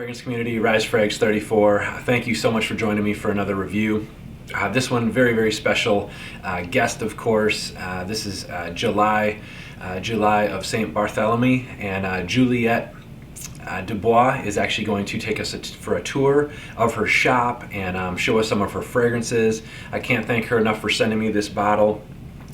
Fragrance community, Rise Frags 34. Thank you so much for joining me for another review. This one very special guest, of course. This is July of Saint Bartholomew, and Juliette Dubois is actually going to take us for a tour of her shop and show us some of her fragrances. I can't thank her enough for sending me this bottle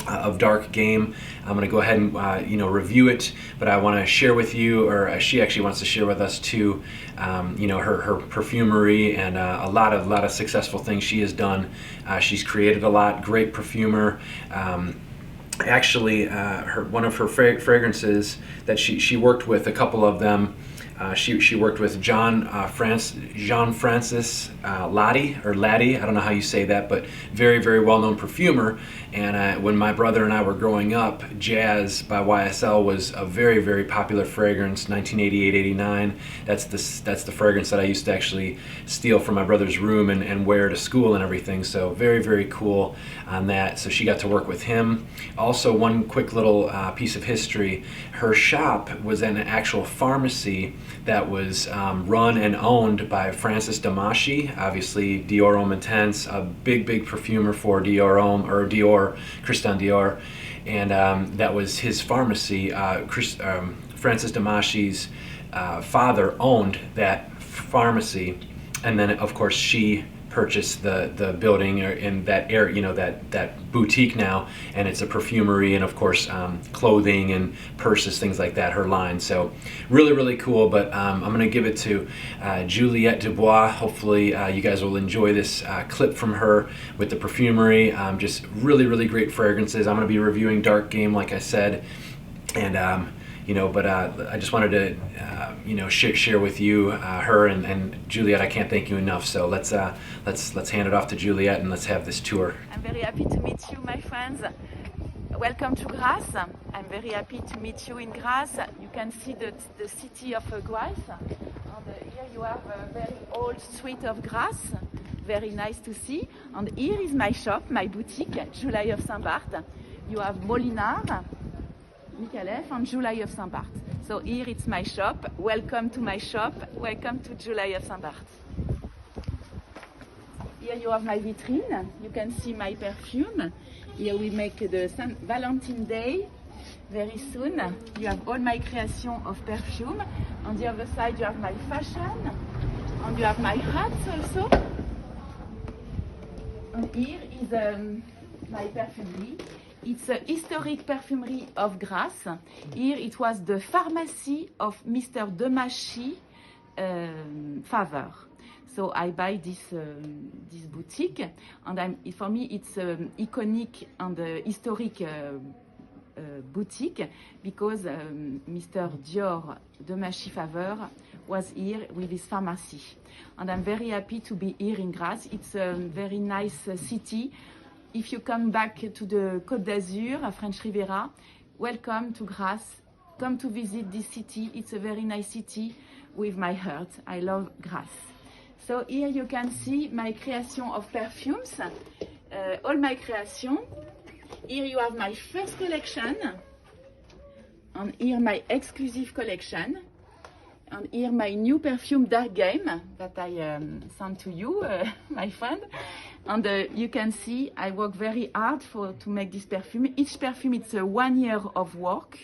of Dark Game. I'm going to go ahead and review it, but I want to share with you, or she actually wants to share with us too, her perfumery and a lot of successful things she has done. She's created a lot. Great perfumer. Actually, one of her fragrances that she worked with, a couple of them. She worked with Jean Francis Laddy, I don't know how you say that, but very well-known perfumer. And when my brother and I were growing up, Jazz by YSL was a very popular fragrance, 1988-89. That's the fragrance that I used to actually steal from my brother's room and wear to school and everything. So very cool on that. So she got to work with him. Also, one quick little piece of history: her shop was an actual pharmacy that was run and owned by Francis Damashi, obviously Dior Homme Intense, a big perfumer for Dior Homme, or Dior, Christian Dior, and that was his pharmacy. Francis Damashi's father owned that pharmacy, and then of course she purchased the building in that area, that boutique now, and it's a perfumery and of course clothing and purses, things like that, her line. So really cool. But I'm gonna give it to Juliette Dubois. Hopefully you guys will enjoy this clip from her with the perfumery. Just really great fragrances. I'm gonna be reviewing Dark Game, like I said, and I just wanted to, share with you her and Juliette. I can't thank you enough. So let's hand it off to Juliette and let's have this tour. I'm very happy to meet you, my friends. Welcome to Grasse. I'm very happy to meet you in Grasse. You can see the city of Grasse. And here you have a very old street of Grasse. Very nice to see. And here is my shop, my boutique, July of Saint-Barth. You have Molinard, Micallef, and July of Saint-Barth. So here it's my shop. Welcome to my shop. Welcome to July of Saint-Barth. Here you have my vitrine. You can see my perfume. Here we make the Saint Valentine Day very soon. You have all my creation of perfume. On the other side you have my fashion. And you have my hats also. And here is my perfumery. It's a historic perfumery of Grasse. Here it was the pharmacy of Mr. Demachi Faveur. So I buy this boutique, and for me it's iconic and historic boutique because Mr. Dior Demachi Faveur was here with his pharmacy. And I'm very happy to be here in Grasse. It's a very nice city. If you come back to the Côte d'Azur, French Riviera, welcome to Grasse. Come to visit this city. It's a very nice city with my heart. I love Grasse. So here you can see my creation of perfumes, all my creation. Here you have my first collection, and here my exclusive collection, and here my new perfume Dark Game that I sent to you, my friend. And you can see I work very hard to make this perfume. Each perfume, it's 1 year of work.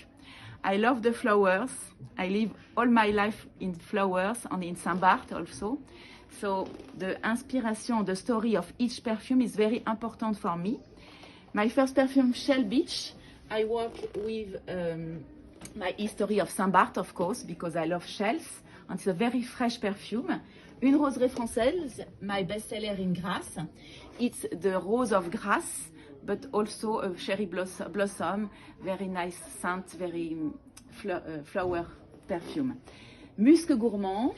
I love the flowers. I live all my life in flowers and in Saint-Barth also. So the inspiration, the story of each perfume is very important for me. My first perfume, Shell Beach, I work with my history of Saint-Barth, of course, because I love shells. And it's a very fresh perfume. Une Roseraie Française, my bestseller in Grasse. It's the rose of Grasse, but also a cherry blossom, very nice scent, very flower perfume. Musc Gourmand,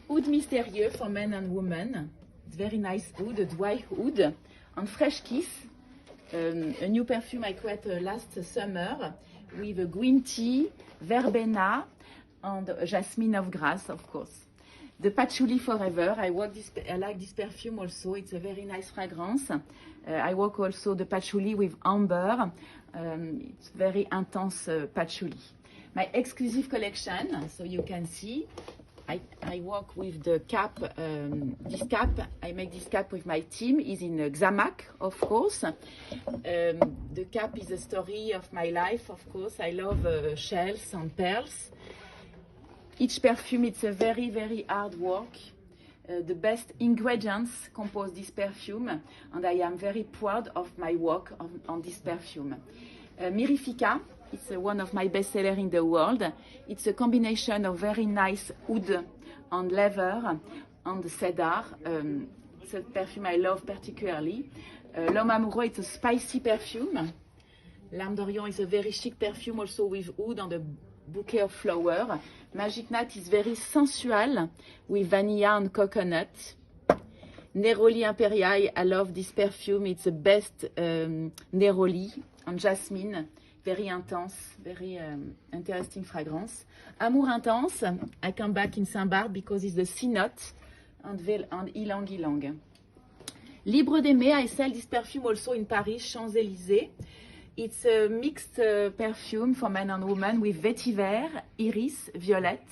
Oud Mystérieux for men and women. It's very nice oud, a dry oud. And Fresh Kiss, a new perfume I created last summer with a green tea, verbena, and jasmine of Grasse, of course. The Patchouli Forever, I like this perfume also. It's a very nice fragrance. I work also the patchouli with amber. It's very intense patchouli. My exclusive collection, so you can see, I work with the cap, this cap, I make this cap with my team, is in Xamac, of course. The cap is the story of my life, of course. I love shells and pearls. Each perfume, it's a very, very hard work. The best ingredients compose this perfume, and I am very proud of my work on this perfume. Mirifica, it's one of my best sellers in the world. It's a combination of very nice wood and leather and cedar. It's a perfume I love particularly. L'Homme Amoureux, it's a spicy perfume. L'Arme d'Orient is a very chic perfume also with wood and a bouquet of flower. Magic Night is very sensual with vanilla and coconut. Neroli Imperial, I love this perfume. It's the best Neroli and jasmine. Very intense, very interesting fragrance. Amour Intense, I come back in Saint-Barth because it's the sea nut and Ylang Ylang. Libre d'Aimer, I sell this perfume also in Paris, Champs-Élysées. It's a mixed perfume for men and women with vetiver, iris, violet.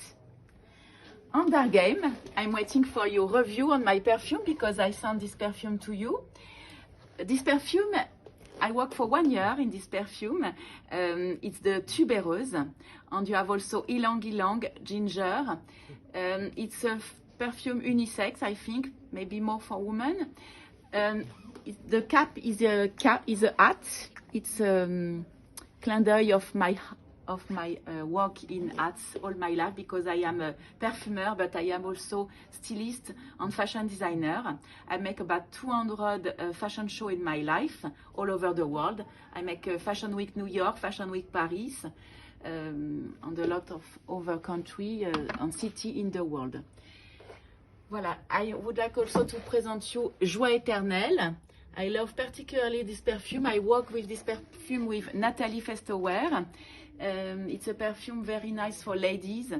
On Dark Game, I'm waiting for your review on my perfume because I sent this perfume to you. This perfume, I worked for 1 year in this perfume. It's the Tubereuse, and you have also Ylang Ylang Ginger. It's a perfume unisex, I think, maybe more for women. The cap is a hat. It's a clin d'œil of my work in hats all my life because I am a perfumer, but I am also stylist and fashion designer. I make about 200 fashion shows in my life all over the world. I make Fashion Week New York, Fashion Week Paris, and a lot of other country and city in the world. Voilà, I would like also to present you Joie Éternelle. I love particularly this perfume. I work with this perfume with Nathalie Festerwear. It's a perfume very nice for ladies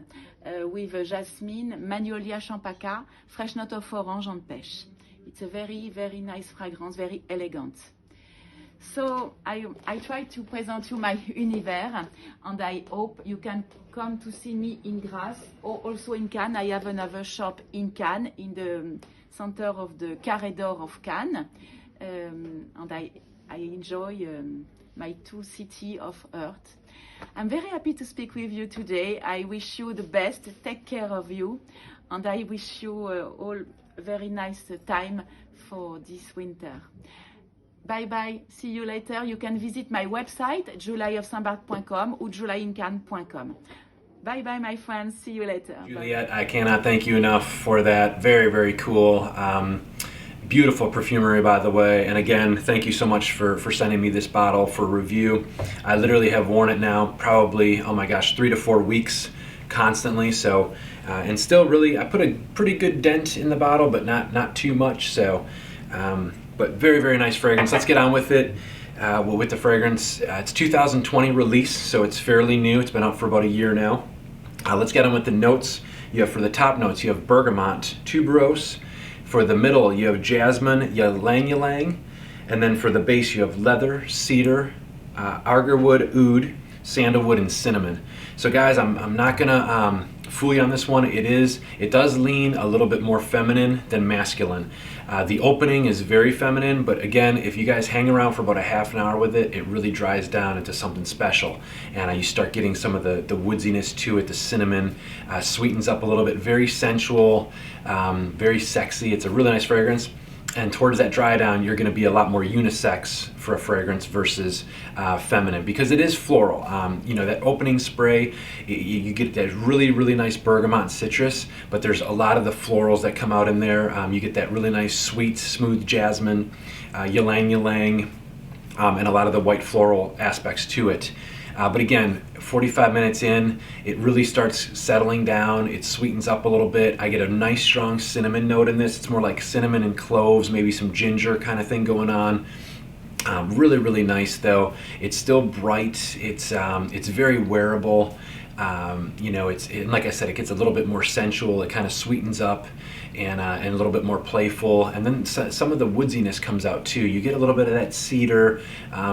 with jasmine, magnolia champaca, fresh note of orange and pêche. It's a very, very nice fragrance, very elegant. So I try to present you my univers, and I hope you can come to see me in Grasse or also in Cannes. I have another shop in Cannes, in the center of the Carré d'Or of Cannes. And I enjoy my two cities of Earth. I'm very happy to speak with you today. I wish you the best. Take care of you. And I wish you all a very nice time for this winter. Bye bye. See you later. You can visit my website, julyofsaintbarth.com or julyincannes.com. Bye bye, my friends. See you later. Juliette, I cannot thank you enough for that. Very, very cool. Beautiful perfumery, by the way. And again, thank you so much for sending me this bottle for review. I literally have worn it now probably, oh my gosh, 3 to 4 weeks constantly. So, and still really, I put a pretty good dent in the bottle, but not too much. So, but very, very nice fragrance. Let's get on with it. With the fragrance, it's 2020 release, so it's fairly new. It's been out for about a year now. Let's get on with the notes. You have, for the top notes, you have bergamot, tuberose. For the middle, you have jasmine, ylang ylang. And then for the base, you have leather, cedar, agarwood, oud, sandalwood, and cinnamon. So guys, I'm not gonna fool you on this one. It does lean a little bit more feminine than masculine. The opening is very feminine, but again, if you guys hang around for about a half an hour with it, it really dries down into something special. And you start getting some of the woodsiness to it. The cinnamon sweetens up a little bit. Very sensual, very sexy. It's a really nice fragrance. And towards that dry down, you're going to be a lot more unisex for a fragrance versus feminine, because it is floral. You know, that opening spray, you get that really, really nice bergamot and citrus, but there's a lot of the florals that come out in there. You get that really nice, sweet, smooth jasmine, ylang ylang, and a lot of the white floral aspects to it. But again, 45 minutes in, it really starts settling down. It sweetens up a little bit. I get a nice strong cinnamon note in this. It's more like cinnamon and cloves, maybe some ginger kind of thing going on. Really, really nice though. It's still bright. It's very wearable. You know, like I said, it gets a little bit more sensual. It kind of sweetens up and a little bit more playful. And then some of the woodsiness comes out too. You get a little bit of that cedar,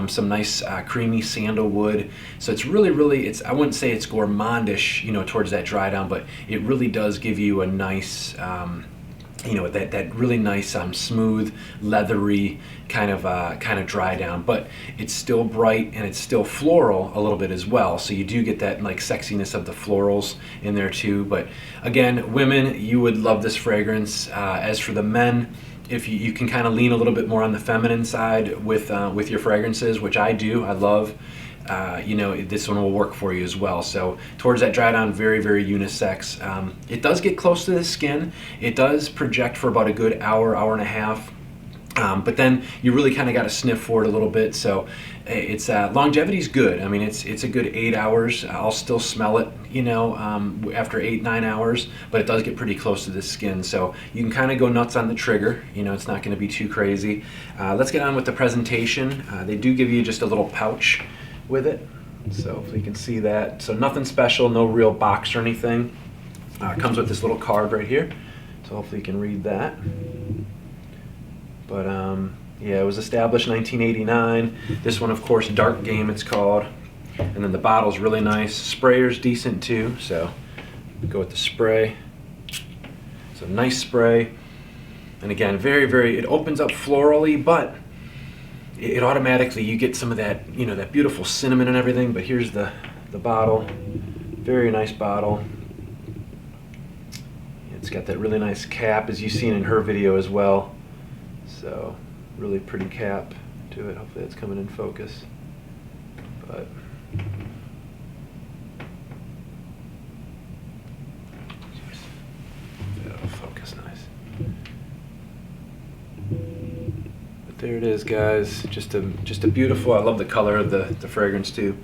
some nice creamy sandalwood. So it's really, I wouldn't say it's gourmandish, you know, towards that dry down, but it really does give you a nice, you know, that really nice, smooth, leathery kind of dry down. But it's still bright and it's still floral a little bit as well. So you do get that like sexiness of the florals in there too. But again, women, you would love this fragrance. As for the men, if you can kind of lean a little bit more on the feminine side with your fragrances, which I do, I love. You know, this one will work for you as well. So towards that dry down, very unisex. It does get close to the skin. It does project for about a good hour and a half. But then you really kind of got to sniff for it a little bit. So it's longevity is good. I mean, it's a good 8 hours. I'll still smell it, you know, after 8-9 hours, but it does get pretty close to the skin. So you can kind of go nuts on the trigger. You know, it's not going to be too crazy. Let's get on with the presentation. They do give you just a little pouch with it, so if you can see that. So nothing special, no real box or anything. It comes with this little card right here, so hopefully you can read that. But yeah, it was established 1989. This one, of course, Dark Game it's called. And then the bottle's really nice. Sprayer's decent too, so go with the spray. So nice spray. And again, very, it opens up florally, but it automatically, you get some of that, you know, that beautiful cinnamon and everything. But here's the bottle. Very nice bottle. It's got that really nice cap, as you've seen in her video as well. So really pretty cap to it. Hopefully that's coming in focus. But that'll focus nice. But there it is, guys. Just a beautiful. I love the color of the fragrance too.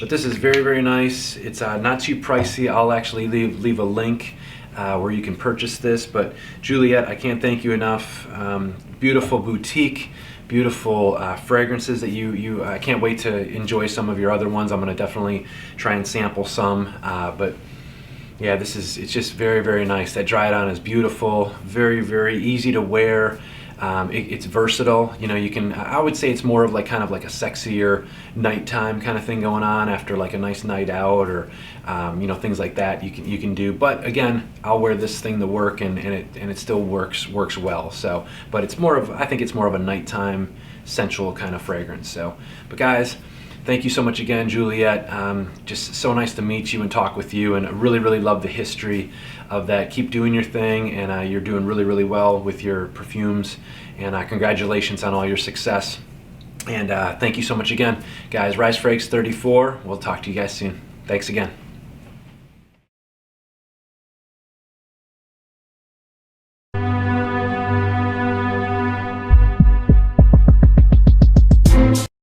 But this is very nice. It's not too pricey. I'll actually leave a link where you can purchase this. But Juliet, I can't thank you enough. Beautiful boutique, beautiful fragrances that I can't wait to enjoy some of your other ones. I'm going to definitely try and sample some. But yeah, it's just very nice. That dry down is beautiful, very easy to wear. It's versatile. You know, you can, I would say it's more of kind of like a sexier nighttime kind of thing going on after like a nice night out, or you know, things like that you can do. But again, I'll wear this thing to work and it still works well. So, but it's more of, I think it's more of a nighttime sensual kind of fragrance. So, but guys, thank you so much again, Juliet. Just so nice to meet you and talk with you, and I really love the history of that. Keep doing your thing, and you're doing really well with your perfumes, and congratulations on all your success. And thank you so much again, guys. Rise Fragrance 34. We'll talk to you guys soon. Thanks again.